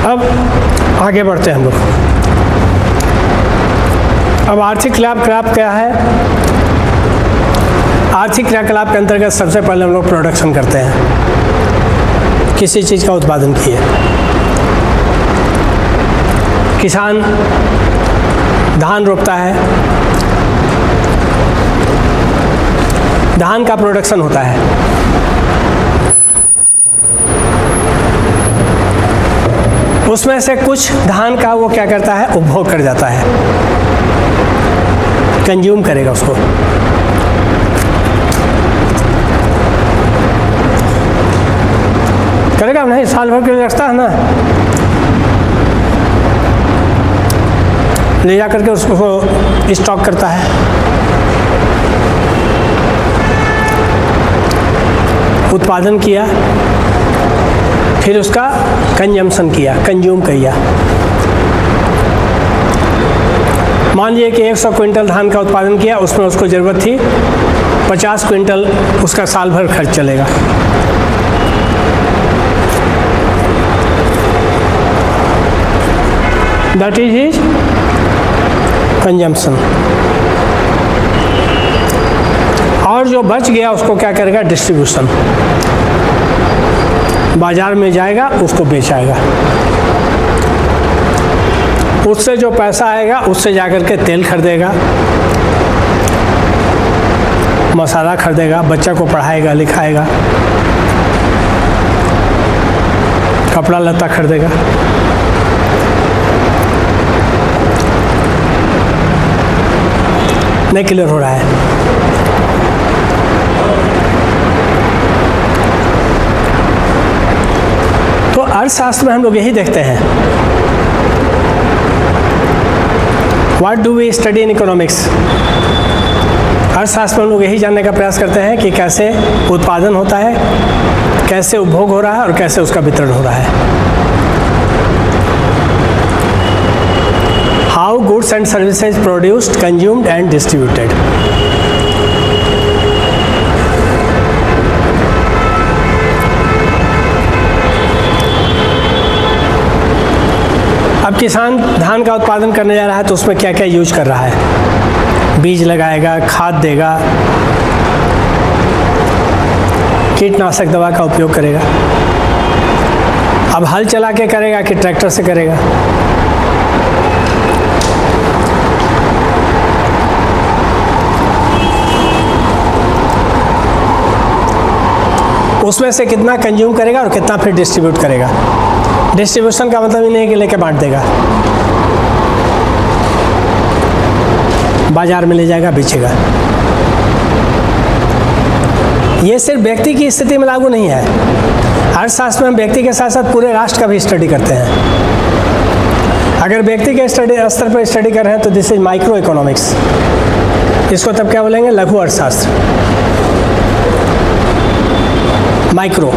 अब आगे बढ़ते हैं हम लोग। अब आर्थिक क्रियाकलाप क्या है? आर्थिक क्रियाकलाप के अंतर्गत सबसे पहले हम लोग प्रोडक्शन करते हैं, किसी चीज़ का उत्पादन किए। किसान धान रोपता है, धान का प्रोडक्शन होता है। उसमें से कुछ धान का वो क्या करता है, उपभोग कर जाता है, कंज्यूम करेगा उसको। करेगा नहीं, साल भर के लिए रखता है ना, ले जा करके उसको स्टॉक करता है। उत्पादन किया, फिर उसका कंजम्पशन किया, कंज्यूम किया। मान लीजिए कि 100 क्विंटल धान का उत्पादन किया, उसमें उसको ज़रूरत थी 50 क्विंटल, उसका साल भर खर्च चलेगा। That is his consumption. और जो बच गया उसको क्या करेगा, डिस्ट्रीब्यूशन। बाजार में जाएगा, उसको बेचाएगा, उससे जो पैसा आएगा उससे जाकर के तेल खरीदेगा, मसाला खरीदेगा, बच्चा को पढ़ाएगा लिखाएगा, कपड़ा लत्ता खरीदेगा। नहीं क्लियर हो रहा है? तो अर्थशास्त्र में हम लोग यही देखते हैं। What do we study in economics? अर्थशास्त्र में हम लोग यही जानने का प्रयास करते हैं कि कैसे उत्पादन होता है, कैसे उपभोग हो रहा है और कैसे उसका वितरण हो रहा है। How goods and services produced, consumed and distributed. अब किसान धान का उत्पादन करने जा रहा है तो उसमें क्या क्या यूज कर रहा है? बीज लगाएगा, खाद देगा, कीटनाशक दवा का उपयोग करेगा। अब हल चला के करेगा कि ट्रैक्टर से करेगा? उसमें से कितना कंज्यूम करेगा और कितना फिर डिस्ट्रीब्यूट करेगा। डिस्ट्रीब्यूशन का मतलब ही नहीं है कि लेके बांट देगा, बाजार में ले जाएगा, बेचेगा। ये सिर्फ व्यक्ति की स्थिति में लागू नहीं है। अर्थशास्त्र में हम व्यक्ति के साथ साथ पूरे राष्ट्र का भी स्टडी करते हैं। अगर व्यक्ति के स्तर पर स्टडी कर रहे हैं तो दिस इज माइक्रो इकोनॉमिक्स। इसको तब क्या बोलेंगे? लघु अर्थशास्त्र। माइक्रो,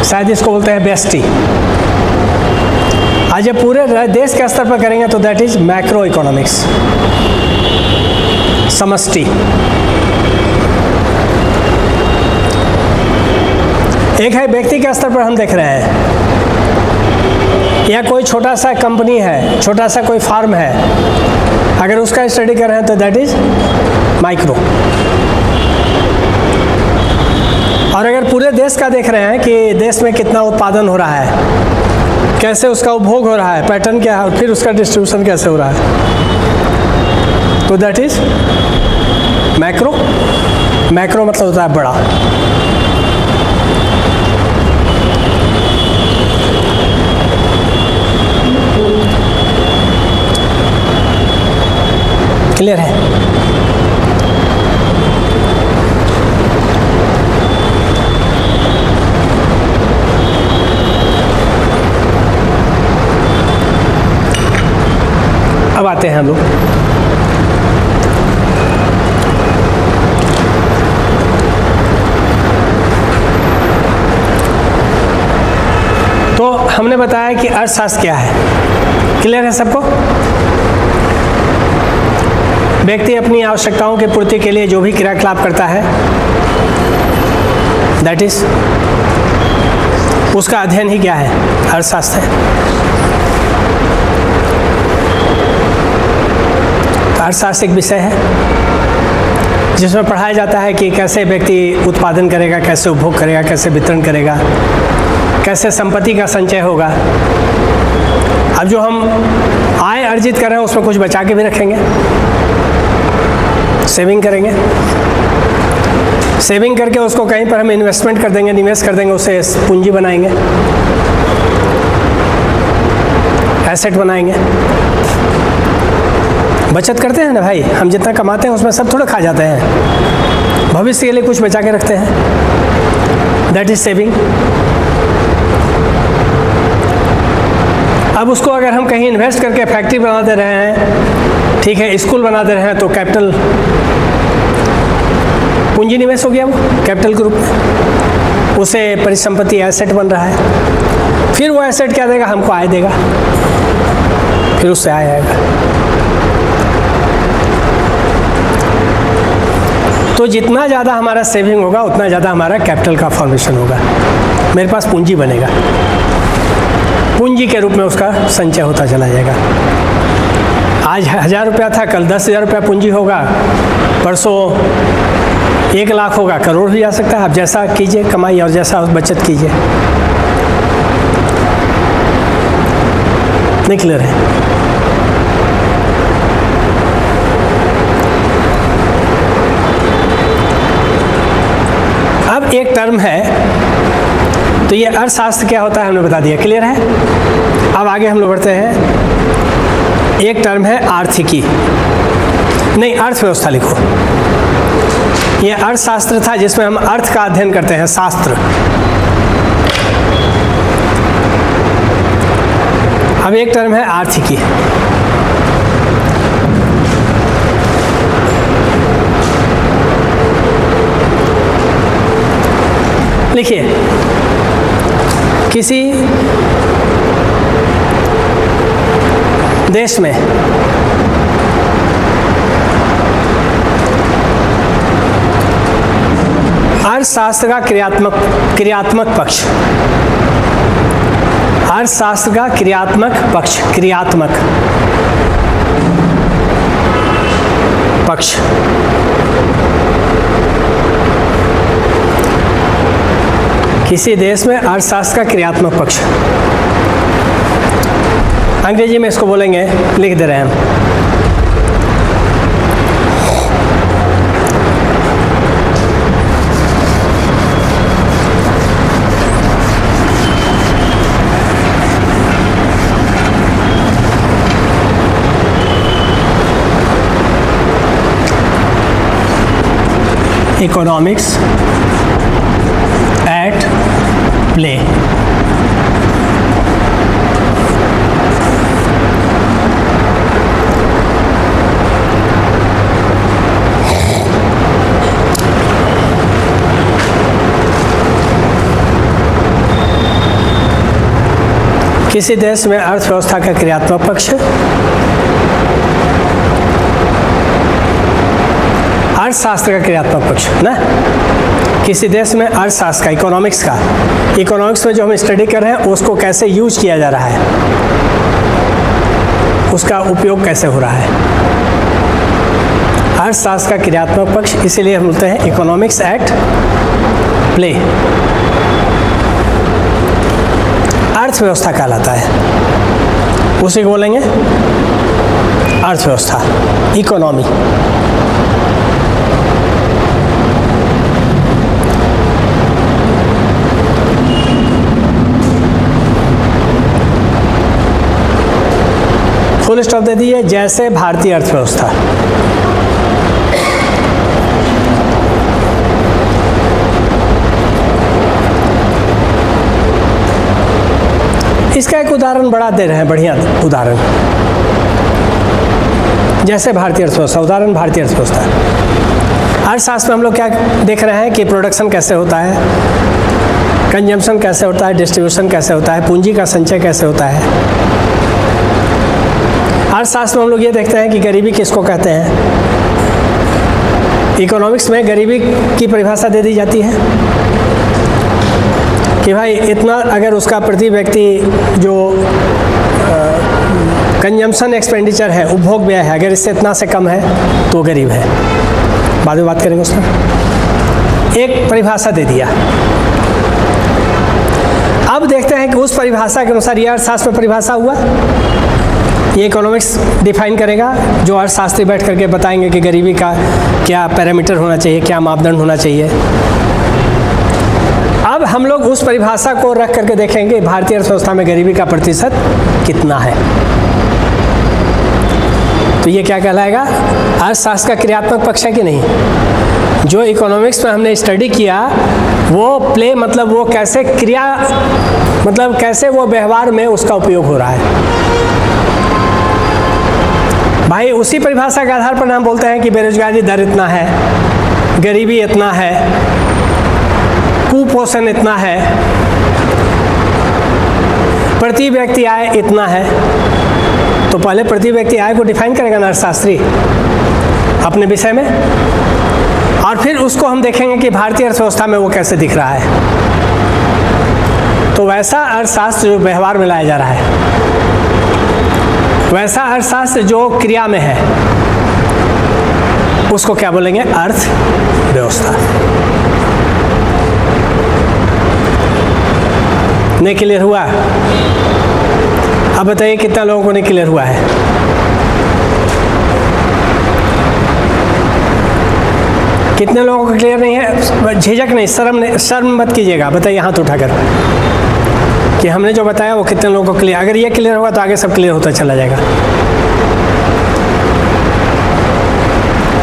शायद इसको बोलते हैं बेस्टी। आज ये पूरे देश के स्तर पर करेंगे तो दैट इज मैक्रो इकोनॉमिक्स, समष्टि। एक है व्यक्ति के स्तर पर हम देख रहे हैं, या कोई छोटा सा कंपनी है, छोटा सा कोई फार्म है, अगर उसका स्टडी कर रहे हैं तो दैट इज माइक्रो। और अगर पूरे देश का देख रहे हैं कि देश में कितना उत्पादन हो रहा है, कैसे उसका उपभोग हो रहा है, पैटर्न क्या है, और फिर उसका डिस्ट्रीब्यूशन कैसे हो रहा है, तो दैट इज मैक्रो। मैक्रो मतलब होता है बड़ा। क्लियर है? अब आते हैं हम लोग तो हमने बताया कि अर्थशास्त्र क्या है। क्लियर है सबको? व्यक्ति अपनी आवश्यकताओं की पूर्ति के लिए जो भी क्रियाकलाप करता है दैट इज उसका अध्ययन ही क्या है? अर्थशास्त्र है। अर्थशास्त्र एक विषय है जिसमें पढ़ाया जाता है कि कैसे व्यक्ति उत्पादन करेगा, कैसे उपभोग करेगा, कैसे वितरण करेगा, कैसे संपत्ति का संचय होगा। अब जो हम आय अर्जित कर रहे हैं उसमें कुछ बचा के भी रखेंगे, सेविंग करेंगे, सेविंग करके उसको कहीं पर हम इन्वेस्टमेंट कर देंगे, निवेश कर देंगे, उसे पूंजी बनाएंगे, एसेट बनाएंगे। बचत करते हैं ना भाई, हम जितना कमाते हैं उसमें सब थोड़ा खा जाते हैं, भविष्य के लिए कुछ बचा के रखते हैं, दैट इज सेविंग। अब उसको अगर हम कहीं इन्वेस्ट करके फैक्ट्री बना दे रहे हैं, ठीक है, स्कूल बना दे रहे हैं, तो कैपिटल पूंजी निवेश हो गया, वो कैपिटल के रूप में, उसे परिसंपत्ति एसेट बन रहा है। फिर वो एसेट क्या देगा? हमको आय देगा, फिर उससे आय आएगा। तो जितना ज़्यादा हमारा सेविंग होगा उतना ज़्यादा हमारा कैपिटल का फॉर्मेशन होगा, मेरे पास पूंजी बनेगा, पूंजी के रूप में उसका संचय होता चला जाएगा। आज 1000 रुपया था, कल 10,000 रुपया पूंजी होगा, परसों 1 लाख होगा, करोड़ भी जा सकता है। आप जैसा कीजिए कमाई और जैसा बचत कीजिए। नहीं क्लियर है? अब एक टर्म है, तो ये अर्थशास्त्र क्या होता है हमने बता दिया, क्लियर है? अब आगे हम लोग बढ़ते हैं। एक टर्म है आर्थिकी, नहीं अर्थव्यवस्था लिखो। ये अर्थशास्त्र था जिसमें हम अर्थ का अध्ययन करते हैं, शास्त्र। अब एक टर्म है आर्थिकी। लिखिए, किसी देश में अर्थशास्त्र का क्रियात्मक पक्ष, अर्थशास्त्र का क्रियात्मक पक्ष किसी देश में अर्थशास्त्र का क्रियात्मक पक्ष, अंग्रेजी में इसको बोलेंगे, लिख दे रहे हैं हम, इकोनॉमिक्स एट प्ले। किसी देश में अर्थव्यवस्था का क्रियात्मक पक्ष, अर्थशास्त्र का क्रियात्मक पक्ष ना, किसी देश में अर्थशास्त्र का, इकोनॉमिक्स में जो हम स्टडी कर रहे हैं उसको कैसे यूज किया जा रहा है, उसका उपयोग कैसे हो रहा है, अर्थशास्त्र का क्रियात्मक पक्ष, इसीलिए हम बोलते हैं इकोनॉमिक्स एट प्ले। अर्थव्यवस्था कहलाता है, उसे बोलेंगे अर्थव्यवस्था, इकोनॉमी। फुल स्टॉप दे दिए, जैसे भारतीय अर्थव्यवस्था। इसका एक उदाहरण बड़ा दे रहे हैं, बढ़िया उदाहरण, जैसे भारतीय अर्थव्यवस्था, उदाहरण भारतीय अर्थव्यवस्था। अर्थशास्त्र में हम लोग क्या देख रहे हैं कि प्रोडक्शन कैसे होता है, कंजम्पशन कैसे होता है, डिस्ट्रीब्यूशन कैसे होता है, पूंजी का संचय कैसे होता है। अर्थशास्त्र में हम लोग ये देखते हैं कि गरीबी किसको कहते हैं। इकोनॉमिक्स में गरीबी की परिभाषा दे दी जाती है कि भाई इतना अगर उसका प्रति व्यक्ति जो कंजम्पशन एक्सपेंडिचर है, उपभोग व्यय है, अगर इससे इतना से कम है तो गरीब है। बाद में बात करेंगे उसका। एक परिभाषा दे दिया। अब देखते हैं कि उस परिभाषा के अनुसार ये अर्थशास्त्र में परिभाषा हुआ, ये इकोनॉमिक्स डिफाइन करेगा, जो अर्थशास्त्री बैठ करके बताएंगे कि गरीबी का क्या पैरामीटर होना चाहिए, क्या मापदंड होना चाहिए। अब हम लोग उस परिभाषा को रख करके देखेंगे भारतीय अर्थव्यवस्था में गरीबी का प्रतिशत कितना है। तो ये क्या कहलाएगा, अर्थशास्त्र का क्रियात्मक पक्ष है कि नहीं। जो इकोनॉमिक्स में हमने स्टडी किया वो प्ले मतलब वो कैसे क्रिया मतलब कैसे वो व्यवहार में उसका उपयोग हो रहा है। भाई उसी परिभाषा के आधार पर हम बोलते हैं कि बेरोजगारी दर इतना है, गरीबी इतना है, कुपोषण इतना है, प्रति व्यक्ति आय इतना है। तो पहले प्रति व्यक्ति आय को डिफाइन करेगा ना अर्थशास्त्री अपने विषय में, और फिर उसको हम देखेंगे कि भारतीय अर्थव्यवस्था में वो कैसे दिख रहा है। तो वैसा अर्थशास्त्र जो व्यवहार में लाया जा रहा है, वैसा अर्थशास्त्र जो क्रिया में है, उसको क्या बोलेंगे, अर्थव्यवस्था। नहीं क्लियर हुआ? अब बताइए कितना लोगों को नहीं क्लियर हुआ है? कितने लोगों को क्लियर नहीं है? झिझक नहीं, शर्म मत कीजिएगा, बताइए हाथ उठाकर कि हमने जो बताया वो कितने लोगों को क्लियर। अगर ये क्लियर होगा तो आगे सब क्लियर होता चला जाएगा।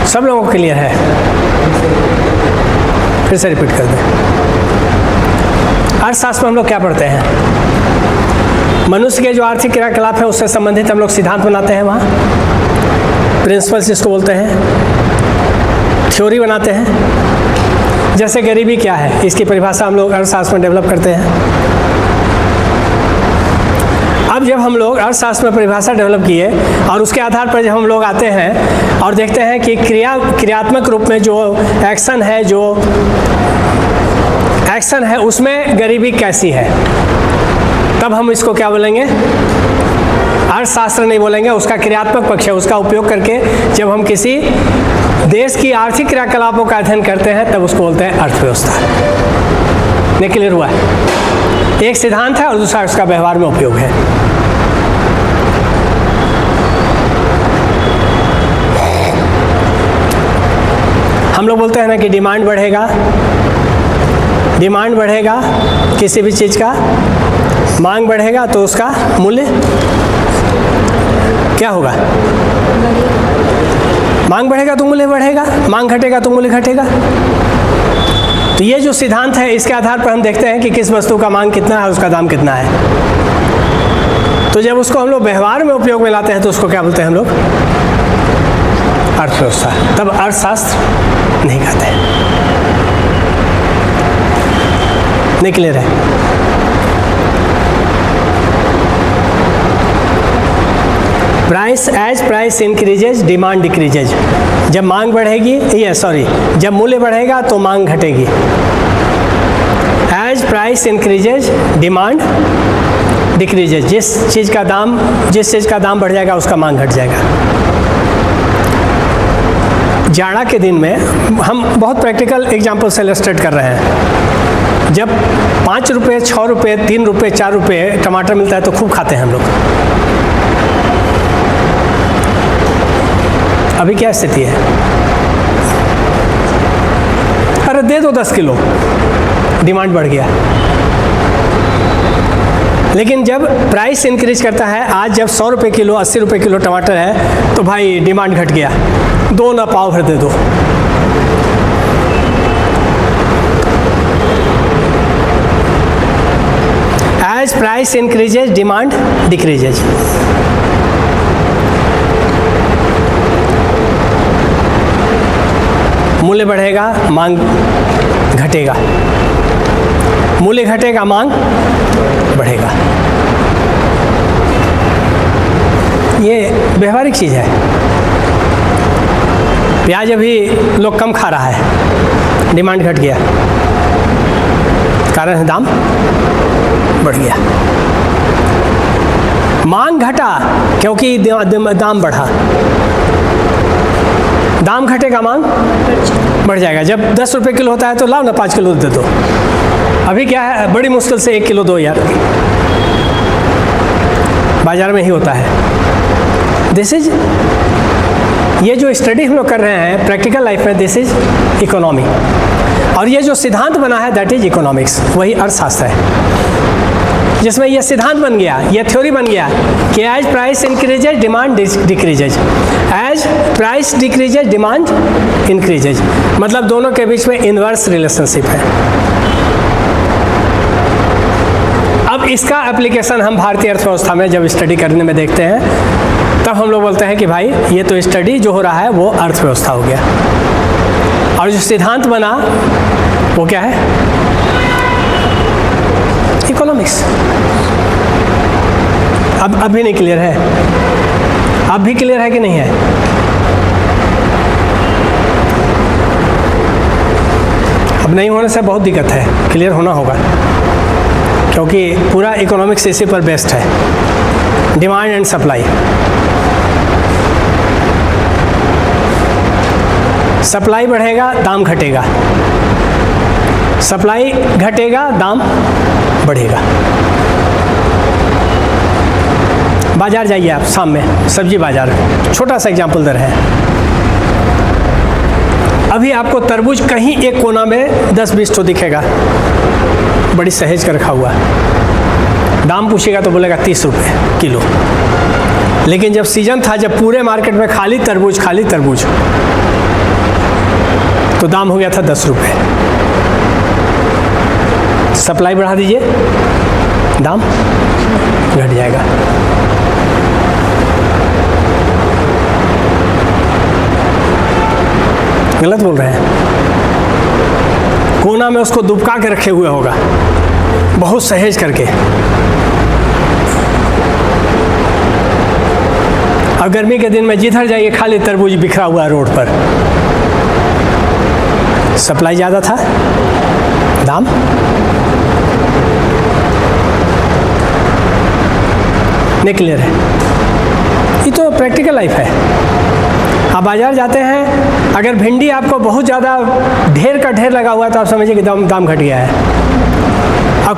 सब लोगों को क्लियर है? फिर से रिपीट कर दें। अर्थशास्त्र में हम लोग क्या पढ़ते हैं? मनुष्य के जो आर्थिक क्रियाकलाप है उससे संबंधित हम लोग सिद्धांत बनाते हैं, वहाँ प्रिंसिपल्स जिसको बोलते हैं, थ्योरी बनाते हैं। जैसे गरीबी क्या है, इसकी परिभाषा हम लोग अर्थशास्त्र में डेवलप करते हैं। अब जब हम लोग अर्थशास्त्र में परिभाषा डेवलप किए और उसके आधार पर जब हम लोग आते हैं और देखते हैं कि क्रियात्मक रूप में जो एक्शन है उसमें गरीबी कैसी है, तब हम इसको क्या बोलेंगे, अर्थशास्त्र नहीं बोलेंगे, उसका क्रियात्मक पक्ष है। उसका उपयोग करके जब हम किसी देश की आर्थिक क्रियाकलापों का अध्ययन करते हैं तब उसको बोलते हैं अर्थव्यवस्था। नहीं क्लियर हुआ है? एक सिद्धांत है और दूसरा उसका व्यवहार में उपयोग है। हम लोग बोलते हैं ना कि डिमांड बढ़ेगा किसी भी चीज़ का, मांग बढ़ेगा तो उसका मूल्य क्या होगा? मांग बढ़ेगा तो मूल्य बढ़ेगा, मांग घटेगा तो मूल्य घटेगा। तो ये जो सिद्धांत है इसके आधार पर हम देखते हैं कि किस वस्तु का मांग कितना है, उसका दाम कितना है। तो जब उसको हम लोग व्यवहार में उपयोग में लाते हैं तो उसको क्या बोलते हैं हम लोग, अर्थव्यवस्था। तब अर्थशास्त्र नहीं कहते हैं। नहीं क्लियर है? Price increases, demand decreases. जब मांग बढ़ेगी, जब मूल्य बढ़ेगा तो मांग घटेगी। As price increases, demand decreases. जिस चीज़ का दाम बढ़ जाएगा उसका मांग घट जाएगा। जाड़ा के दिन में हम बहुत प्रैक्टिकल एग्जाम्पल से इलस्ट्रेट कर रहे हैं। जब 5 रुपये, 6 रुपये, 3 रुपये, 4 रुपये टमाटर मिलता है तो खूब खाते हैं हम लोग। अभी क्या स्थिति है? अरे दे दो 10 किलो, डिमांड बढ़ गया। लेकिन जब प्राइस इंक्रीज करता है, आज जब 100 रुपये किलो, 80 रुपये किलो टमाटर है तो भाई डिमांड घट गया, 2 ना पाव भर दे दो। As price increases, demand decreases. मूल्य बढ़ेगा, मांग घटेगा, मूल्य घटेगा, मांग बढ़ेगा। ये व्यवहारिक चीज़ है। प्याज अभी लोग कम खा रहा है, डिमांड घट गया, कारण है दाम बढ़ गया। मांग घटा क्योंकि दाम बढ़ा, दाम घटेगा मांग बढ़ जाएगा। जब 10 रुपये किलो होता है तो लाओ ना 5 किलो दे दो। अभी क्या है, बड़ी मुश्किल से 1 किलो दो यार, बाजार में ही होता है। दिस इज, ये जो स्टडी हम लोग कर रहे हैं प्रैक्टिकल लाइफ में, दिस इज इकोनॉमी। और ये जो सिद्धांत बना है दैट इज इकोनॉमिक्स, वही अर्थशास्त्र है, जिसमें ये सिद्धांत बन गया, ये थ्योरी बन गया कि as price increases demand decreases, as price decreases demand increases, मतलब दोनों के बीच में इनवर्स रिलेशनशिप है। अब इसका एप्लीकेशन हम भारतीय अर्थव्यवस्था में जब स्टडी करने में देखते हैं, तब हम लोग बोलते हैं कि भाई ये तो स्टडी जो हो रहा है वो अर्थव्यवस्था हो गया, और जो सिद्धांत बना वो क्या है, इकोनॉमिक्स। अब भी नहीं क्लियर है? अब भी क्लियर है कि नहीं है? अब नहीं होने से बहुत दिक्कत है, क्लियर होना होगा, क्योंकि पूरा इकोनॉमिक्स इसी पर बेस्ड है, डिमांड एंड सप्लाई। सप्लाई बढ़ेगा दाम घटेगा, सप्लाई घटेगा दाम बढ़ेगा। बाजार जाइए आप शाम में, सब्जी बाजार, छोटा सा एग्जाम्पल दे रहे हैं। अभी आपको तरबूज कहीं एक कोना में 10-20 तो दिखेगा, बड़ी सहेज कर रखा हुआ है। दाम पूछेगा तो बोलेगा 30 रुपये किलो। लेकिन जब सीजन था, जब पूरे मार्केट में खाली तरबूज, तो दाम हो गया था 10 रुपये। सप्लाई बढ़ा दीजिए, दाम घट जाएगा। गलत बोल रहे हैं? कोना में उसको दुबका के रखे हुए होगा, बहुत सहेज करके। और गर्मी के दिन में जिधर जाइए खाली तरबूज बिखरा हुआ है रोड पर। सप्लाई ज़्यादा था, दाम नहीं क्लियर है? ये तो प्रैक्टिकल लाइफ है। आप बाजार जाते हैं, अगर भिंडी आपको बहुत ज़्यादा ढेर का ढेर लगा हुआ है तो आप समझिए कि दाम घट गया है। अब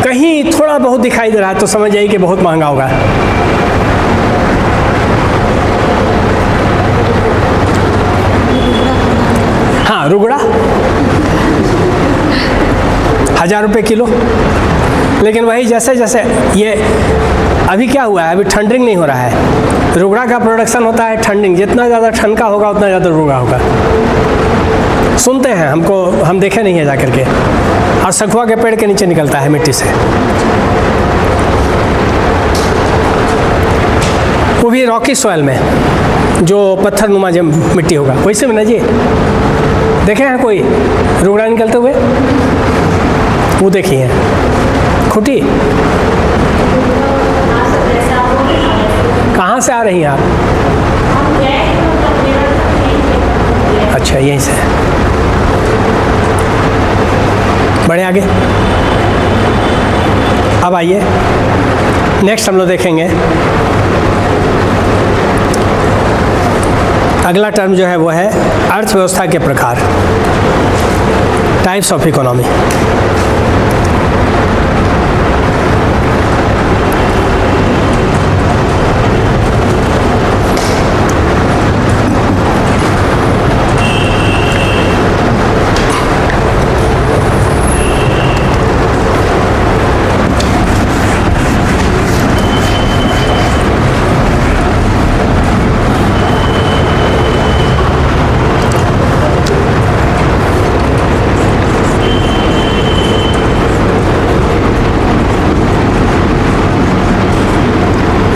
कहीं थोड़ा बहुत दिखाई दे रहा है तो समझ जाइए कि बहुत महंगा होगा। हाँ, रुगड़ा 1000 रुपये किलो। लेकिन वही जैसे जैसे ये अभी क्या हुआ है, अभी ठंडिंग नहीं हो रहा है। रुगड़ा का प्रोडक्शन होता है ठंडिंग, जितना ज़्यादा ठंडा होगा उतना ज़्यादा रुगड़ा होगा। सुनते हैं, हम देखे नहीं है जा करके। और सखुआ के पेड़ के नीचे निकलता है मिट्टी से, वो भी रॉकी सॉइल में, जो पत्थरनुमा जो मिट्टी होगा वैसे में ना जी। देखे हैं कोई रुगड़ा निकलते हुए? वो देखिए खुटी। कहाँ से आ रही हैं आप? अच्छा, यहीं से। बढ़े आगे। अब आइए नेक्स्ट हम लोग देखेंगे। अगला टर्म जो है वो है अर्थव्यवस्था के प्रकार, टाइप्स ऑफ इकोनॉमी।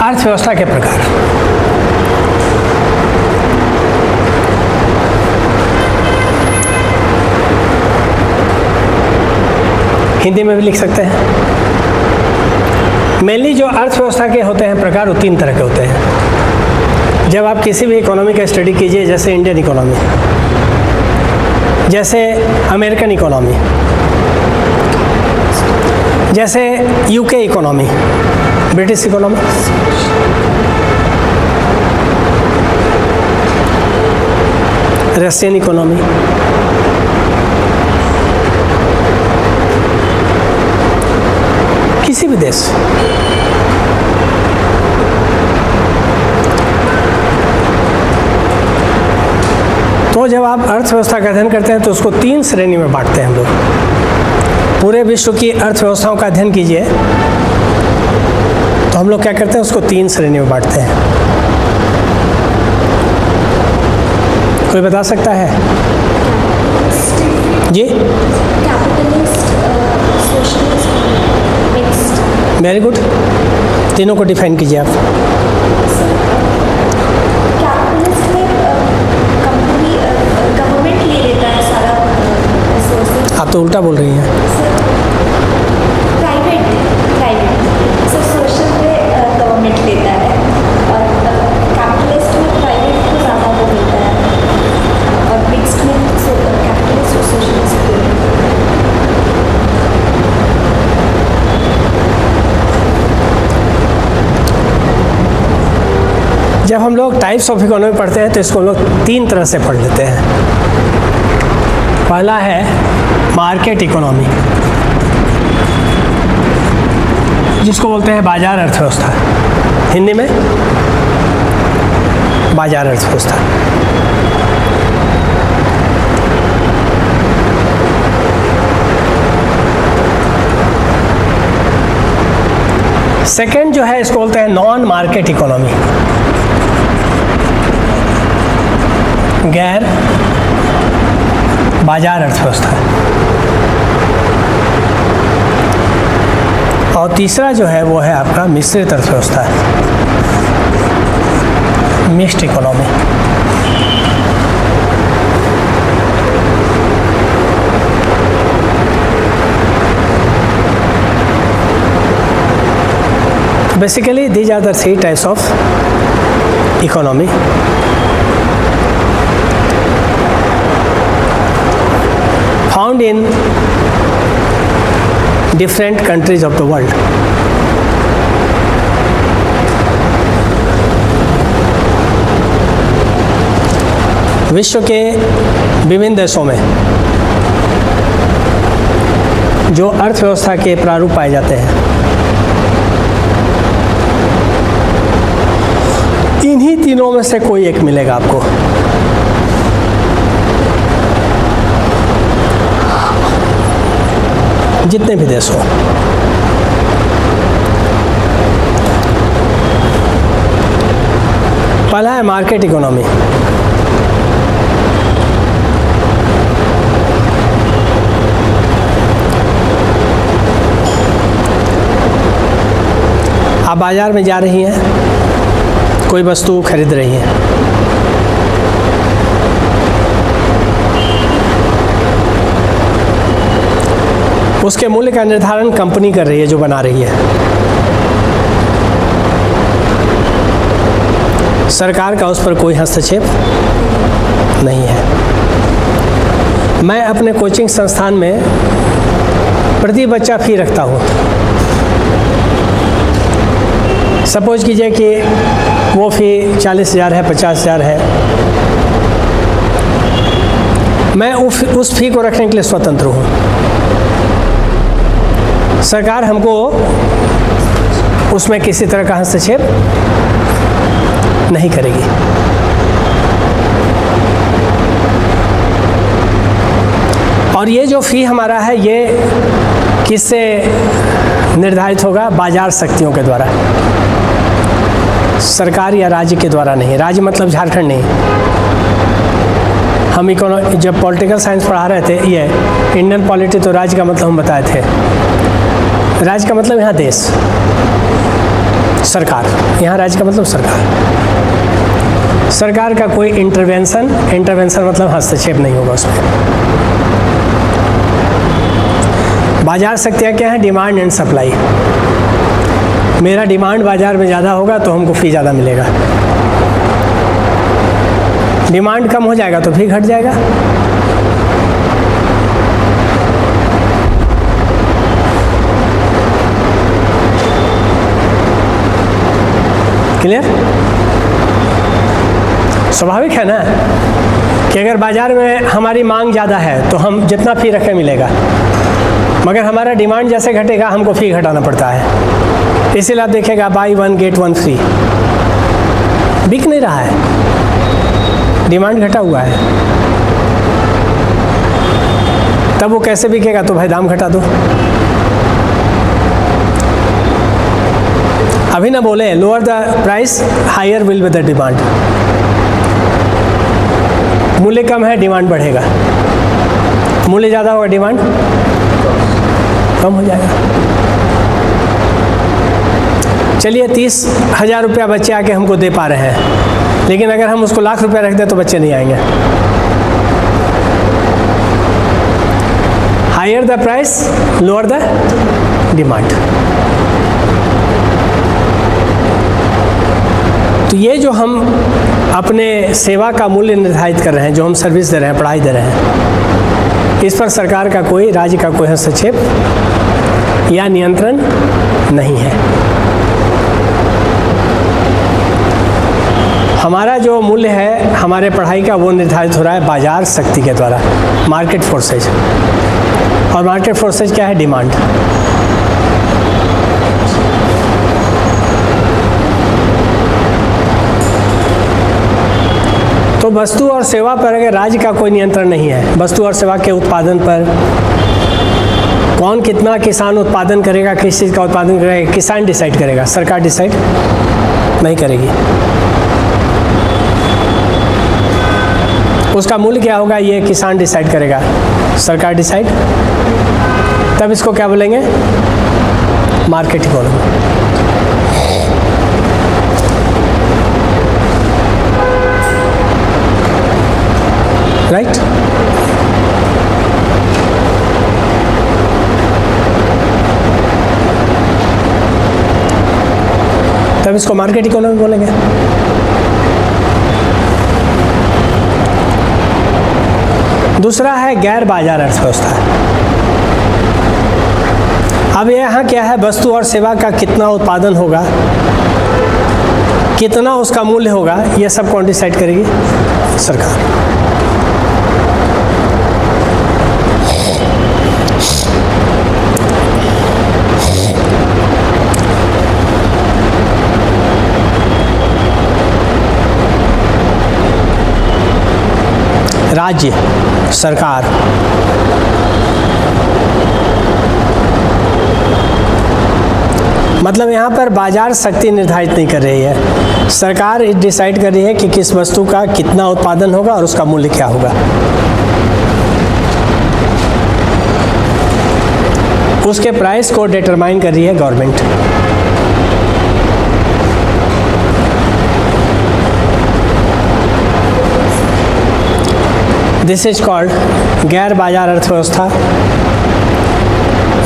अर्थव्यवस्था के प्रकार। हिंदी में भी लिख सकते हैं। मेनली जो अर्थव्यवस्था के होते हैं प्रकार, वो 3 तरह के होते हैं। जब आप किसी भी इकोनॉमी का स्टडी कीजिए, जैसे इंडियन इकोनॉमी, जैसे अमेरिकन इकोनॉमी, जैसे UK economy, British economy, Russian economy, किसी भी देश, तो जब आप अर्थव्यवस्था का अध्ययन करते हैं तो उसको 3 श्रेणी में बांटते हैं हम लोग। पूरे विश्व की अर्थव्यवस्थाओं का अध्ययन कीजिए तो हम लोग क्या करते हैं, उसको 3 श्रेणी में बांटते हैं। कोई बता सकता है जी? वेरी गुड, तीनों को डिफाइन कीजिए आप। आप तो उल्टा बोल रही हैं। प्राइवेट सोशल पे गवर्नमेंट लेता है और कैपिटलिस्ट में प्राइवेट को ज़्यादा वो मिलता है और मिक्स्ड में कैपिटलिस्ट और सोशलिस्ट। जब हम लोग टाइप्स ऑफ इकोनॉमी पढ़ते हैं तो इसको हम लोग 3 तरह से पढ़ लेते हैं। पहला है मार्केट इकोनॉमी, जिसको बोलते हैं बाजार अर्थव्यवस्था, हिंदी में बाजार अर्थव्यवस्था। सेकेंड जो है इसको बोलते हैं नॉन मार्केट इकोनॉमी, गैर बाजार अर्थव्यवस्था। और तीसरा जो है वो है आपका मिश्रित अर्थव्यवस्था, mixed economy. Basically these are the 3 types of economy. Found in different countries of the world. विश्व के विभिन्न देशों में जो अर्थव्यवस्था के प्रारूप पाए जाते हैं, इन्हीं तीनों में से कोई एक मिलेगा आपको। जितने भी देश हो, पहला है मार्केट इकोनॉमी। आप बाजार में जा रही हैं, कोई वस्तु खरीद रही हैं, उसके मूल्य का निर्धारण कंपनी कर रही है जो बना रही है। सरकार का उस पर कोई हस्तक्षेप नहीं है। मैं अपने कोचिंग संस्थान में प्रति बच्चा फी रखता हूँ। सपोज कीजिए कि वो फी 40,000 है, 50,000 है। मैं उस फी को रखने के लिए स्वतंत्र हूँ। सरकार हमको उसमें किसी तरह का हस्तक्षेप नहीं करेगी। और ये जो फ़ी हमारा है ये किससे निर्धारित होगा? बाजार शक्तियों के द्वारा, सरकार या राज्य के द्वारा नहीं। राज्य मतलब झारखंड नहीं। हम जब पॉलिटिकल साइंस पढ़ा रहे थे, ये इंडियन पॉलिटी, तो राज्य का मतलब हम बताए थे। राज्य का मतलब यहाँ देश, सरकार। यहाँ राज्य का मतलब सरकार। सरकार का कोई इंटरवेंशन मतलब हस्तक्षेप नहीं होगा उसमें। बाजार शक्तियाँ क्या है? Demand and supply. मेरा डिमांड बाजार में ज़्यादा होगा तो हमको फी ज़्यादा मिलेगा, डिमांड कम हो जाएगा तो फी घट जाएगा। क्लियर? स्वाभाविक है ना कि अगर बाज़ार में हमारी मांग ज़्यादा है तो हम जितना फ़ी रखें मिलेगा, मगर हमारा डिमांड जैसे घटेगा हमको फ़ी घटाना पड़ता है। इसीलिए आप देखेगा बाई 1 गेट 1 फ्री बिक नहीं रहा है, डिमांड घटा हुआ है। तब वो कैसे बिकेगा? तो भाई दाम घटा दो। अभी ना बोले lower the price higher will be the demand. मूल्य कम है, डिमांड बढ़ेगा। मूल्य ज़्यादा होगा, डिमांड कम हो जाएगा। चलिए 30,000 रुपया बच्चे आके हमको दे पा रहे हैं, लेकिन अगर हम उसको लाख रुपया रख दें तो बच्चे नहीं आएंगे। Higher the price lower the demand. तो ये जो हम अपने सेवा का मूल्य निर्धारित कर रहे हैं, जो हम सर्विस दे रहे हैं, पढ़ाई दे रहे हैं, इस पर सरकार का कोई, राज्य का कोई हस्तक्षेप या नियंत्रण नहीं है। हमारा जो मूल्य है हमारे पढ़ाई का वो निर्धारित हो रहा है बाजार शक्ति के द्वारा, मार्केट फोर्सेज। और मार्केट फोर्सेज क्या है? डिमांड। तो वस्तु और सेवा पर अगर राज्य का कोई नियंत्रण नहीं है, वस्तु और सेवा के उत्पादन पर कौन कितना किसान उत्पादन करेगा, किस चीज़ का उत्पादन करेगा, किसान डिसाइड करेगा, सरकार डिसाइड नहीं करेगी। उसका मूल्य क्या होगा ये किसान डिसाइड करेगा, सरकार डिसाइड। तब इसको क्या बोलेंगे? Market economy. राइट? तब इसको मार्केट इकोनॉमी बोलेंगे। दूसरा है गैर बाजार अर्थव्यवस्था। अब यहाँ क्या है? वस्तु और सेवा का कितना उत्पादन होगा, कितना उसका मूल्य होगा, ये सब कौन डिसाइड करेगी? सरकार। राज्य सरकार मतलब यहाँ पर बाजार शक्ति निर्धारित नहीं कर रही है, सरकार डिसाइड कर रही है कि किस वस्तु का कितना उत्पादन होगा और उसका मूल्य क्या होगा। उसके प्राइस को डिटरमाइन कर रही है गवर्नमेंट। दिस इज कॉल्ड गैर बाजार अर्थव्यवस्था,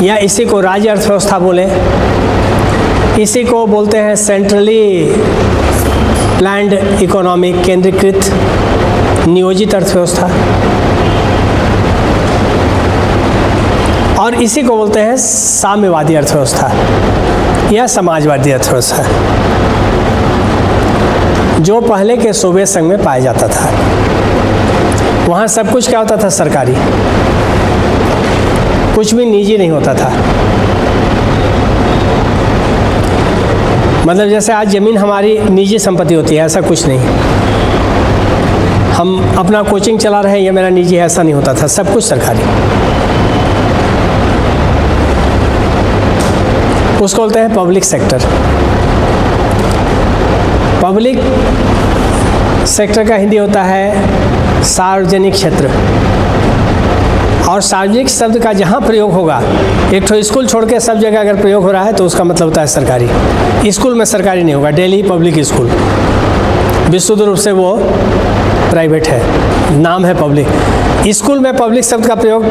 या इसी को राज्य अर्थव्यवस्था बोले। इसी को बोलते हैं सेंट्रली प्लान्ड इकोनॉमिक, केंद्रीकृत नियोजित अर्थव्यवस्था। और इसी को बोलते हैं साम्यवादी अर्थव्यवस्था या समाजवादी अर्थव्यवस्था, जो पहले के सोवियत संघ में पाया जाता था। वहाँ सब कुछ क्या होता था? सरकारी, कुछ भी निजी नहीं होता था। मतलब जैसे आज ज़मीन हमारी निजी संपत्ति होती है, ऐसा कुछ नहीं। हम अपना कोचिंग चला रहे हैं, ये मेरा निजी है, ऐसा नहीं होता था, सब कुछ सरकारी। उसको बोलते हैं पब्लिक सेक्टर। पब्लिक सेक्टर का हिंदी होता है सार्वजनिक क्षेत्र। और सार्वजनिक शब्द का जहाँ प्रयोग होगा, एक तो स्कूल छोड़ के सब जगह अगर प्रयोग हो रहा है तो उसका मतलब होता है सरकारी। स्कूल में सरकारी नहीं होगा, दिल्ली पब्लिक स्कूल, विशुद्ध रूप से वो प्राइवेट है, नाम है पब्लिक। स्कूल में पब्लिक शब्द का प्रयोग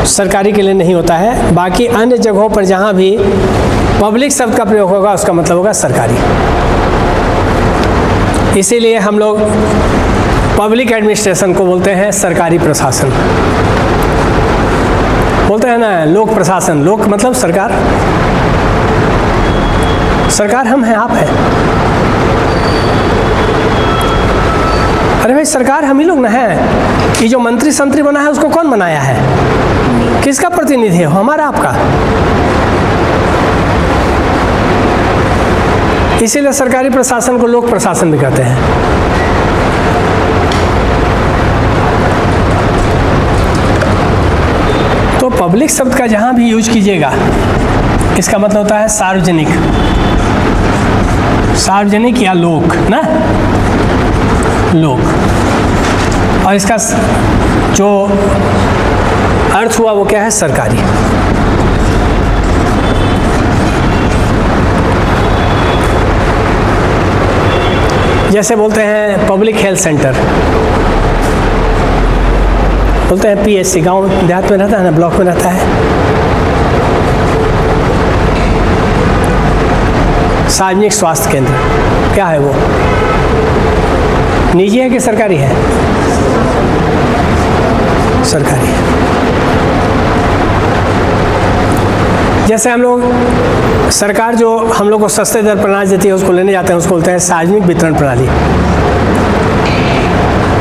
सरकारी के लिए नहीं होता है। बाकी अन्य जगहों पर जहाँ भी पब्लिक शब्द का प्रयोग होगा उसका मतलब होगा सरकारी। इसीलिए हम लोग पब्लिक एडमिनिस्ट्रेशन को बोलते हैं सरकारी प्रशासन। बोलते हैं ना लोक प्रशासन, लोक मतलब सरकार, सरकार हम हैं, आप हैं। अरे भाई सरकार हम ही लोग ना हैं। ये जो मंत्री संतरी बना है उसको कौन बनाया है? किसका प्रतिनिधि है? हमारा, आपका। इसीलिए सरकारी प्रशासन को लोक प्रशासन भी कहते हैं। तो पब्लिक शब्द का जहां भी यूज कीजिएगा इसका मतलब होता है सार्वजनिक, सार्वजनिक या लोक ना, लोक। और इसका जो अर्थ हुआ वो क्या है? सरकारी। जैसे बोलते हैं पब्लिक हेल्थ सेंटर, बोलते हैं पीएचसी, गांव देहात में रहता है ना, ब्लॉक में रहता है। सार्वजनिक स्वास्थ्य केंद्र क्या है वो? निजी है कि सरकारी है? सरकारी है। जैसे हम लोग, सरकार जो हम लोग को सस्ते दर पर अनाज देती है उसको लेने जाते हैं, उसको बोलते हैं सार्वजनिक वितरण प्रणाली।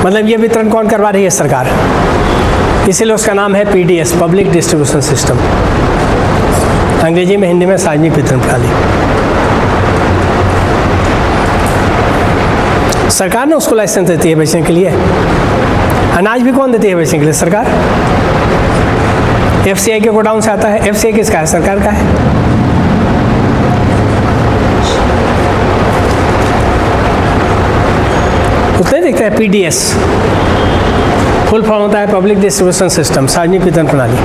मतलब ये वितरण कौन करवा रही है? सरकार। इसीलिए उसका नाम है पीडीएस, पब्लिक डिस्ट्रीब्यूशन सिस्टम, अंग्रेजी में, हिंदी में सार्वजनिक वितरण प्रणाली। सरकार ने उसको लाइसेंस देती है बेचने के लिए। अनाज भी कौन देती है बेचने के लिए? सरकार। एफसीआई के गोडाउन से आता है। एफसीआई किसका है? सरकार का है। उसने देखते हैं पीडीएस, फुल फॉर्म होता है पब्लिक डिस्ट्रीब्यूशन सिस्टम, सार्वजनिक वितरण प्रणाली।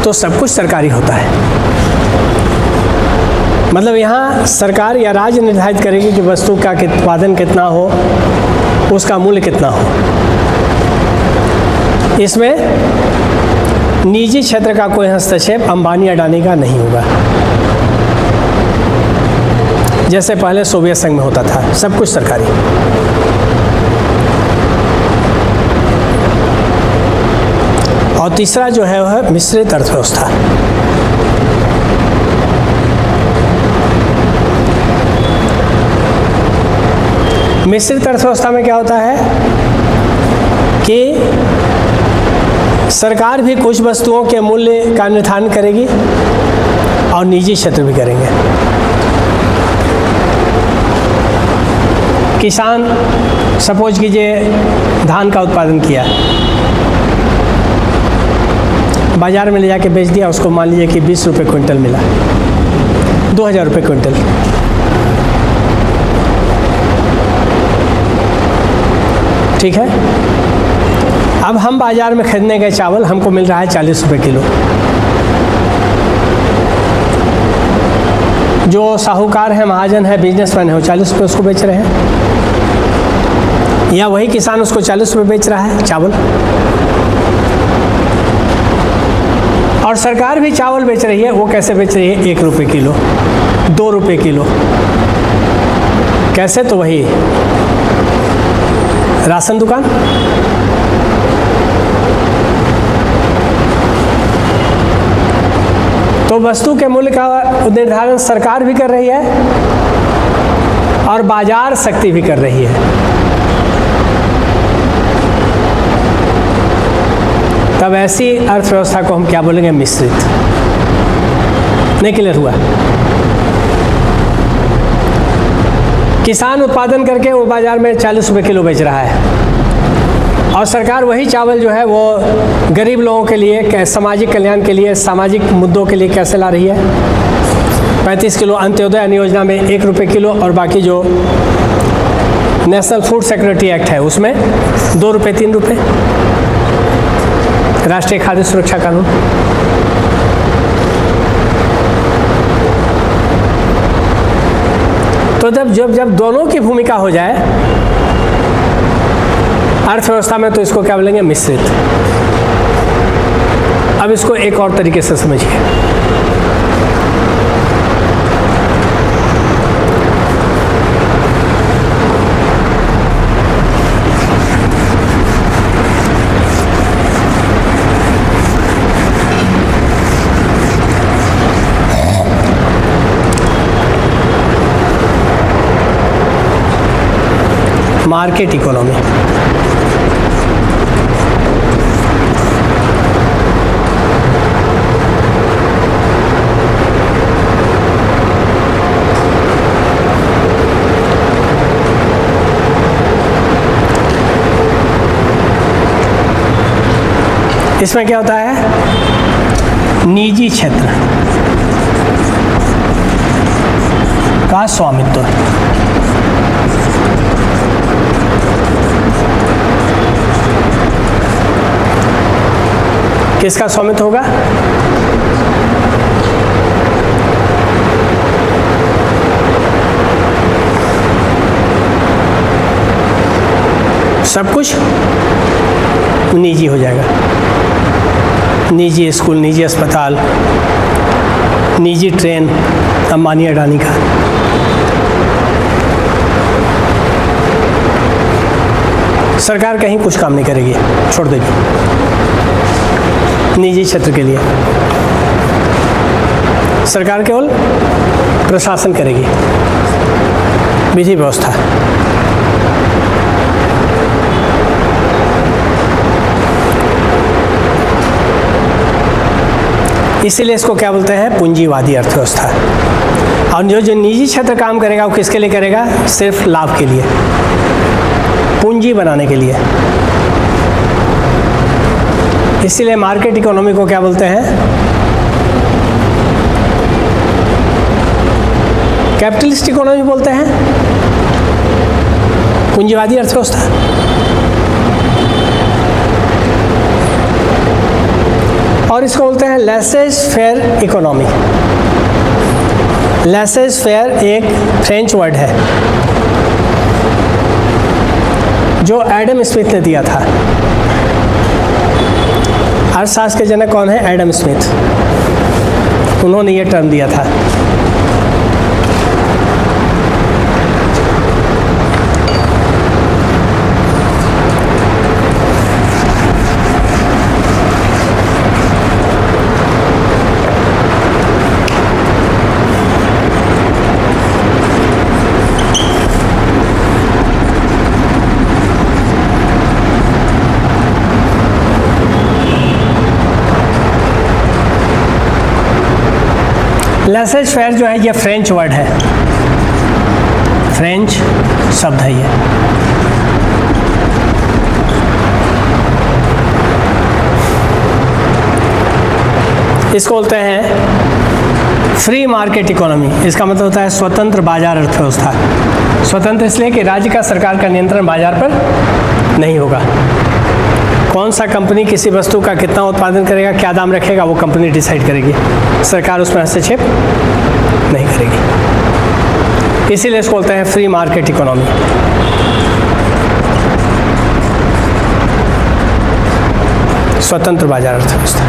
तो सब कुछ सरकारी होता है। मतलब यहाँ सरकार या राज्य निर्धारित करेगी कि वस्तु का उत्पादन कितना हो, उसका मूल्य कितना हो। इसमें निजी क्षेत्र का कोई हस्तक्षेप अंबानी अडानी का नहीं होगा, जैसे पहले सोवियत संघ में होता था। सब कुछ सरकारी। और तीसरा जो है वह मिश्रित अर्थव्यवस्था। मिश्रित अर्थव्यवस्था में क्या होता है कि सरकार भी कुछ वस्तुओं के मूल्य का निर्धारण करेगी और निजी क्षेत्र भी करेंगे। किसान सपोज कीजिए धान का उत्पादन किया, बाजार में ले जाके बेच दिया, उसको मान लीजिए कि 20 रुपये क्विंटल मिला, 2000 रुपये क्विंटल। ठीक है। अब हम बाजार में खरीदने गए चावल, हमको मिल रहा है 40 रुपये किलो। जो साहूकार है, महाजन है, बिजनेसमैन है, वो 40 रुपये उसको बेच रहे हैं, या वही किसान उसको 40 रुपये बेच रहा है चावल। और सरकार भी चावल बेच रही है। वो कैसे बेच रही है? 1 रुपये किलो, 2 रुपये किलो। कैसे? तो वही राशन दुकान। तो वस्तु के मूल्य का निर्धारण सरकार भी कर रही है और बाजार शक्ति भी कर रही है। तब ऐसी अर्थव्यवस्था को हम क्या बोलेंगे? मिश्रित। नहीं क्लियर हुआ? किसान उत्पादन करके वो बाजार में 40 रुपये किलो बेच रहा है और सरकार वही चावल जो है वो गरीब लोगों के लिए, सामाजिक कल्याण के लिए, सामाजिक मुद्दों के लिए कैसे ला रही है? 35 किलो अंत्योदय योजना में 1 रुपये किलो, और बाकी जो नेशनल फूड सिक्योरिटी एक्ट है उसमें 2 रुपये 3 रुपये, राष्ट्रीय खाद्य सुरक्षा कानून। तो जब दोनों की भूमिका हो जाए अर्थव्यवस्था में, तो इसको क्या बोलेंगे? मिश्रित। अब इसको एक और तरीके से समझिए। Market economy. इसमें क्या होता है, निजी क्षेत्र का स्वामित्व। किसका स्वामित्व होगा? सब कुछ निजी हो जाएगा। निजी स्कूल, निजी अस्पताल, निजी ट्रेन, अंबानी अडानी का। सरकार कहीं कुछ काम नहीं करेगी, छोड़ देगी निजी क्षेत्र के लिए। सरकार केवल प्रशासन करेगी, विधि व्यवस्था। इसीलिए इसको क्या बोलते हैं, पूंजीवादी अर्थव्यवस्था। और जो निजी क्षेत्र काम करेगा वो किसके लिए करेगा? सिर्फ लाभ के लिए, पूंजी बनाने के लिए। इसीलिए मार्केट इकोनॉमी को क्या बोलते हैं? कैपिटलिस्ट इकोनॉमी बोलते हैं, पूंजीवादी अर्थव्यवस्था। और इसको बोलते हैं laces fair economy. Laces fair एक फ्रेंच वर्ड है जो एडम स्मिथ ने दिया था। अर्थशास्त्र के जनक कौन है? Adam Smith. उन्होंने ये टर्म दिया था। लेसेज फेयर जो है ये फ्रेंच वर्ड है, फ्रेंच शब्द है ये। इसको बोलते हैं फ्री मार्केट इकोनॉमी। इसका मतलब होता है स्वतंत्र बाजार अर्थव्यवस्था। स्वतंत्र इसलिए कि राज्य का, सरकार का नियंत्रण बाजार पर नहीं होगा। कौन सा कंपनी किसी वस्तु का कितना उत्पादन करेगा, क्या दाम रखेगा, वो कंपनी डिसाइड करेगी। सरकार उसमें हस्तक्षेप नहीं करेगी। इसीलिए इसको बोलते हैं फ्री मार्केट इकोनॉमी। स्वतंत्र बाजार अर्थव्यवस्था।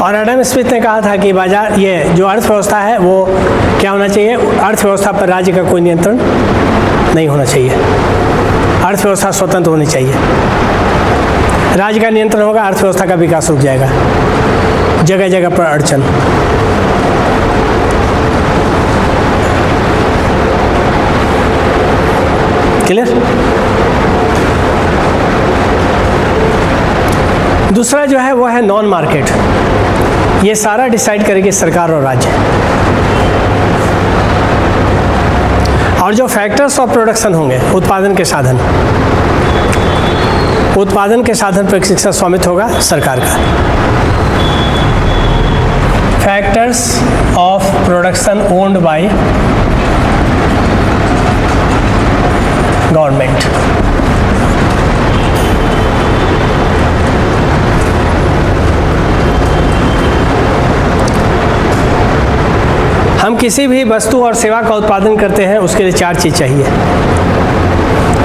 और एडम स्मिथ ने कहा था कि बाजार, ये जो अर्थव्यवस्था है वो क्या होना चाहिए? अर्थव्यवस्था पर राज्य का कोई नियंत्रण नहीं होना चाहिए। अर्थव्यवस्था स्वतंत्र होनी चाहिए। राज्य का नियंत्रण होगा, अर्थव्यवस्था का विकास रुक जाएगा, जगह जगह पर अड़चन। क्लियर? दूसरा जो है वो है नॉन मार्केट। ये सारा डिसाइड करेगी सरकार और राज्य। और जो फैक्टर्स ऑफ प्रोडक्शन होंगे, उत्पादन के साधन, उत्पादन के साधन पर किसका स्वामित्व होगा? सरकार का। Factors of production owned by government. हम किसी भी वस्तु और सेवा का उत्पादन करते हैं, उसके लिए चार चीज़ चाहिए,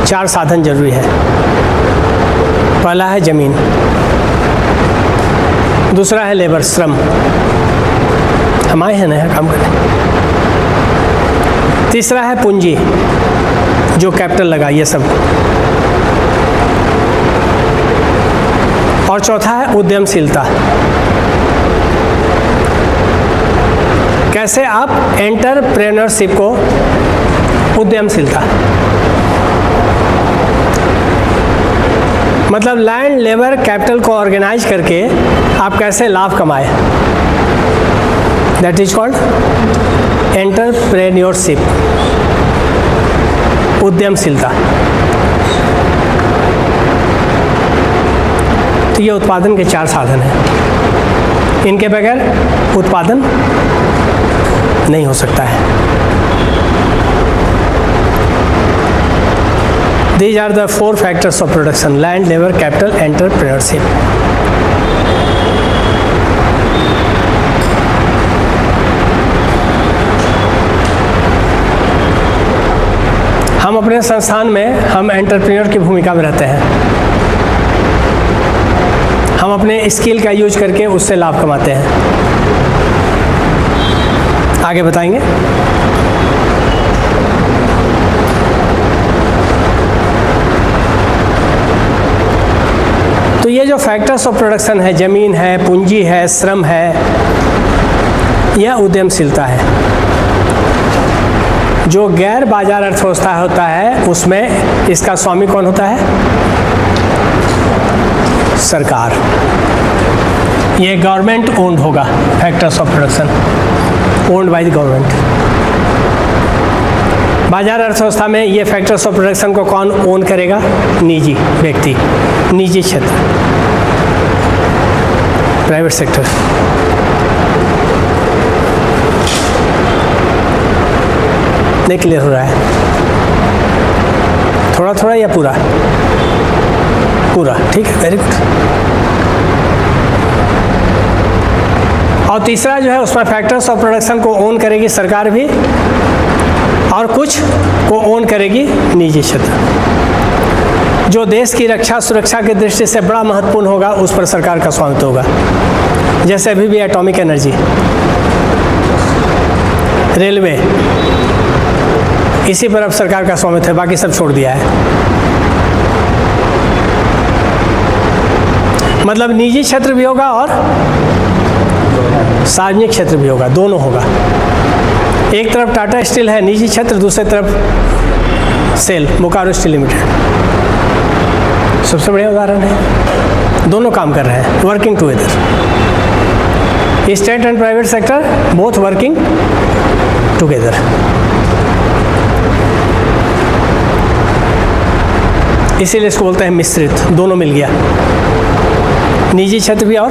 चार साधन जरूरी है। पहला है जमीन, दूसरा है लेबर, श्रम, हम आए हैं ना यहाँ काम करने। तीसरा है पूंजी, जो कैपिटल लगा, ये सब। और चौथा है उद्यमशीलता। कैसे आप एंटरप्रेन्योरशिप को, उद्यमशीलता मतलब लैंड, लेबर, कैपिटल को ऑर्गेनाइज करके आप कैसे लाभ कमाए, दैट इज कॉल्ड एंटरप्रेन्योरशिप, उद्यमशीलता। तो ये उत्पादन के 4 साधन हैं, इनके बगैर उत्पादन नहीं हो सकता है। These are the 4 factors of production: land, labor, capital, entrepreneurship. हम अपने संस्थान में हम एंटरप्रेन्योर की भूमिका में रहते हैं। हम अपने स्किल का यूज करके उससे लाभ कमाते हैं। आगे बताएंगे। तो ये जो फैक्टर्स ऑफ प्रोडक्शन है, जमीन है, पूंजी है, श्रम है, यह उद्यमशीलता है। जो गैर बाजार अर्थव्यवस्था होता है उसमें इसका स्वामी कौन होता है? सरकार। ये गवर्नमेंट ओन्ड होगा, factors of production owned by the government. बाजार अर्थव्यवस्था में ये फैक्टर्स ऑफ प्रोडक्शन को कौन ओन करेगा? निजी व्यक्ति, निजी क्षेत्र, प्राइवेट सेक्टर। नहीं क्लियर हो रहा है? थोड़ा थोड़ा या पूरा? पूरा, ठीक है, वेरी गुड। और तीसरा जो है उसमें फैक्टर्स ऑफ प्रोडक्शन को ओन करेगी सरकार भी, और कुछ को ओन करेगी निजी क्षेत्र। जो देश की रक्षा सुरक्षा की दृष्टि से बड़ा महत्वपूर्ण होगा उस पर सरकार का स्वामित्व होगा। जैसे अभी भी एटॉमिक एनर्जी, रेलवे, इसी पर अब सरकार का स्वामित्व है, बाकी सब छोड़ दिया है। मतलब निजी क्षेत्र भी होगा और सार्वजनिक क्षेत्र भी होगा, दोनों होगा। एक तरफ टाटा स्टील है निजी क्षेत्र, दूसरी तरफ सेल, बोकारो स्टील लिमिटेड, सबसे बढ़िया उदाहरण है। दोनों काम कर रहे हैं, working together. State and private sector both working together. इसीलिए इसको बोलते हैं मिश्रित, दोनों मिल गया, निजी क्षेत्र भी और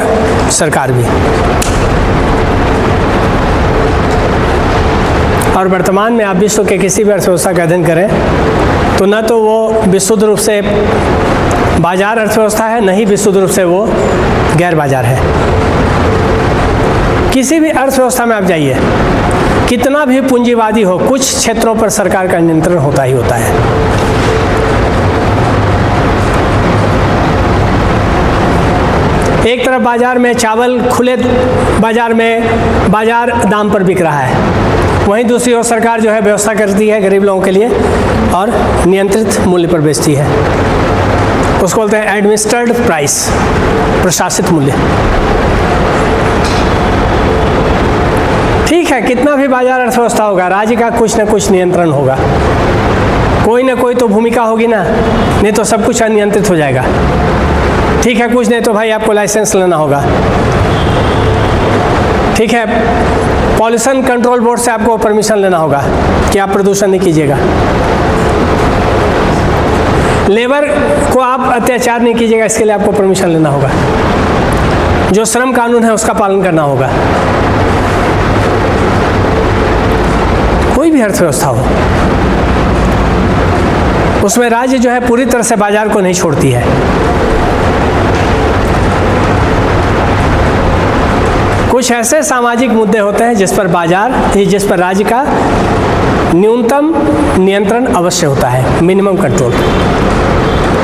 सरकार भी। और वर्तमान में आप विश्व के किसी भी अर्थव्यवस्था का अध्ययन करें तो न तो वो विशुद्ध रूप से बाजार अर्थव्यवस्था है, न ही विशुद्ध रूप से वो गैर बाजार है। किसी भी अर्थव्यवस्था में आप जाइए, कितना भी पूंजीवादी हो, कुछ क्षेत्रों पर सरकार का नियंत्रण होता ही होता है। एक तरफ बाजार में चावल खुले बाजार में बाजार दाम पर बिक रहा है, वहीं दूसरी ओर सरकार जो है व्यवस्था करती है गरीब लोगों के लिए और नियंत्रित मूल्य पर बेचती है। उसको बोलते हैं एडमिनिस्ट्रेड प्राइस, प्रशासित मूल्य। ठीक है, कितना भी बाजार अर्थव्यवस्था होगा, राज्य का कुछ न कुछ नियंत्रण होगा, कोई ना कोई तो भूमिका होगी ना, नहीं तो सब कुछ अनियंत्रित हो जाएगा। ठीक है, कुछ नहीं तो भाई आपको लाइसेंस लेना होगा। ठीक है, पॉल्यूशन कंट्रोल बोर्ड से आपको परमिशन लेना होगा कि आप प्रदूषण नहीं कीजिएगा। लेबर को आप अत्याचार नहीं कीजिएगा, इसके लिए आपको परमिशन लेना होगा। जो श्रम कानून है उसका पालन करना होगा। कोई भी अर्थव्यवस्था हो, उसमें राज्य जो है पूरी तरह से बाजार को नहीं छोड़ती है। कुछ ऐसे सामाजिक मुद्दे होते हैं जिस पर राज्य का न्यूनतम नियंत्रण अवश्य होता है, मिनिमम कंट्रोल,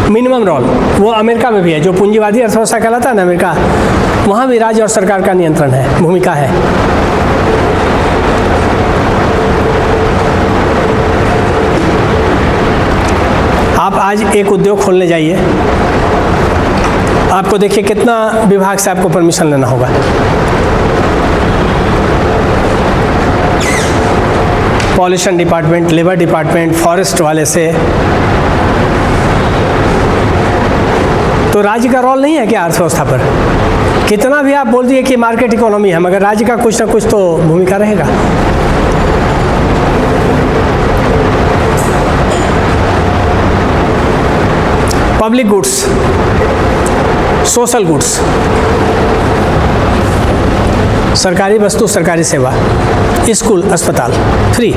मिनिमम रोल। वो अमेरिका में भी है, जो पूंजीवादी अर्थव्यवस्था कहलाता है ना अमेरिका, वहाँ भी राज्य और सरकार का नियंत्रण है, भूमिका है। आप आज एक उद्योग खोलने जाइए, आपको देखिए कितना विभाग से आपको परमिशन लेना होगा। Pollution department, labour department, forest वाले से। तो राज्य का रोल नहीं है क्या अर्थव्यवस्था पर? कितना भी आप बोल दिए कि मार्केट इकोनॉमी है, मगर राज्य का कुछ ना कुछ तो भूमिका रहेगा। पब्लिक गुड्स, सोशल गुड्स, सरकारी वस्तु, सरकारी सेवा, स्कूल, अस्पताल फ्री,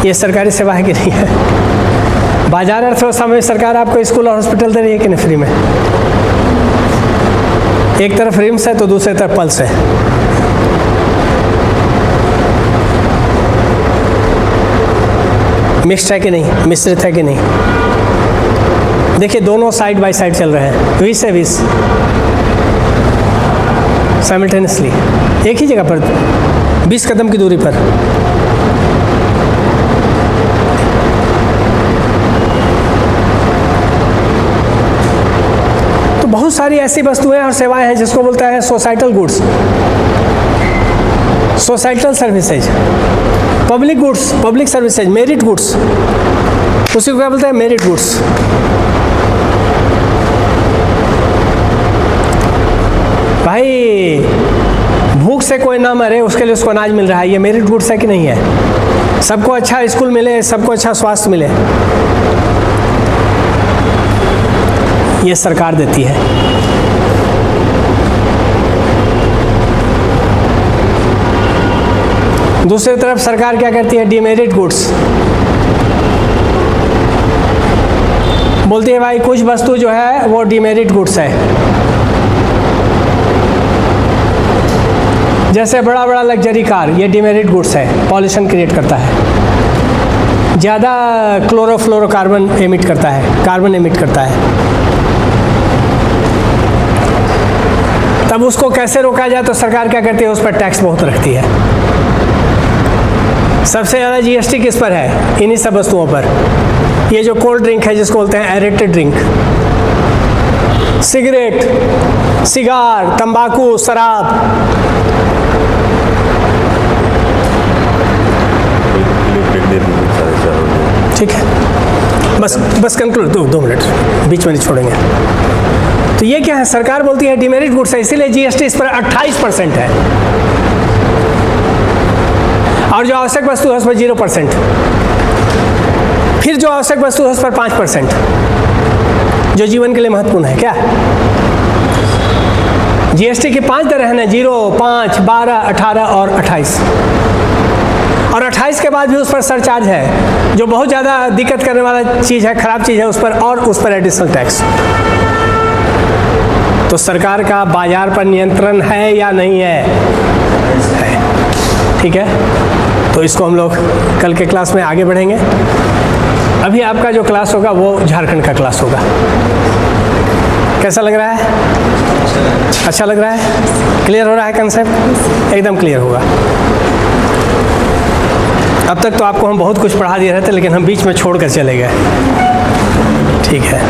ये सरकारी सेवा है कि नहीं है? बाजार अर्थव्यवस्था में सरकार आपको स्कूल और हॉस्पिटल दे रही है कि नहीं फ्री में? एक तरफ रिम्स है तो दूसरी तरफ पल्स है। मिक्स्ड है कि नहीं, मिश्रित है कि नहीं? देखिए दोनों साइड बाय साइड चल रहे हैं, 20 से 20 साइमल्टेनियसली, एक ही जगह पर, 20 कदम की दूरी पर। तो बहुत सारी ऐसी वस्तुएं और सेवाएं हैं जिसको बोलता है societal goods, societal services, public goods, public services, merit goods, उसी को क्या बोलते हैं? Merit goods. भाई भूख से कोई ना मरे उसके लिए उसको अनाज मिल रहा है, ये मेरिट गुड्स है कि नहीं है? सबको अच्छा स्कूल मिले, सबको अच्छा स्वास्थ्य मिले, ये सरकार देती है। दूसरी तरफ सरकार क्या करती है? डीमेरिट गुड्स, बोलती है भाई कुछ वस्तु जो है वो डीमेरिट गुड्स है। जैसे बड़ा बड़ा लग्जरी कार, ये डीमेरिट गुड्स है, पॉल्यूशन क्रिएट करता है, ज़्यादा क्लोरोफ्लोरोकार्बन एमिट करता है, कार्बन एमिट करता है। तब उसको कैसे रोका जाए? तो सरकार क्या करती है? उस पर टैक्स बहुत रखती है। सबसे ज़्यादा जीएसटी किस पर है? इन्हीं सब वस्तुओं पर। ये जो कोल्ड ड्रिंक है जिसको बोलते हैं एरेटेड ड्रिंक, सिगरेट, सिगार, तंबाकू, शराब, ठीक है, बस कंक्लूड, 2 मिनट बीच में नहीं छोड़ेंगे। तो ये क्या है? सरकार बोलती है डीमेरिट गुड्स है, इसीलिए जीएसटी इस पर 28% है, और जो आवश्यक वस्तु है उस पर 0%, फिर जो आवश्यक वस्तु है उस पर 5%, जो जीवन के लिए महत्वपूर्ण है। क्या जीएसटी की 5 दरें हैं ना, 0, 5, 12, 18 और 28, और 28 के बाद भी उस पर सरचार्ज है, जो बहुत ज़्यादा दिक्कत करने वाला चीज़ है, खराब चीज़ है उस पर, और उस पर एडिशनल टैक्स। तो सरकार का बाजार पर नियंत्रण है या नहीं है? है। ठीक है, तो इसको हम लोग कल के क्लास में आगे बढ़ेंगे। अभी आपका जो क्लास होगा वो झारखंड का क्लास होगा। कैसा लग रहा है? अच्छा लग रहा है? क्लियर हो रहा है कंसेप्ट? एकदम क्लियर होगा। अब तक तो आपको हम बहुत कुछ पढ़ा दिए रहे थे, लेकिन हम बीच में छोड़ कर चले गए। ठीक है।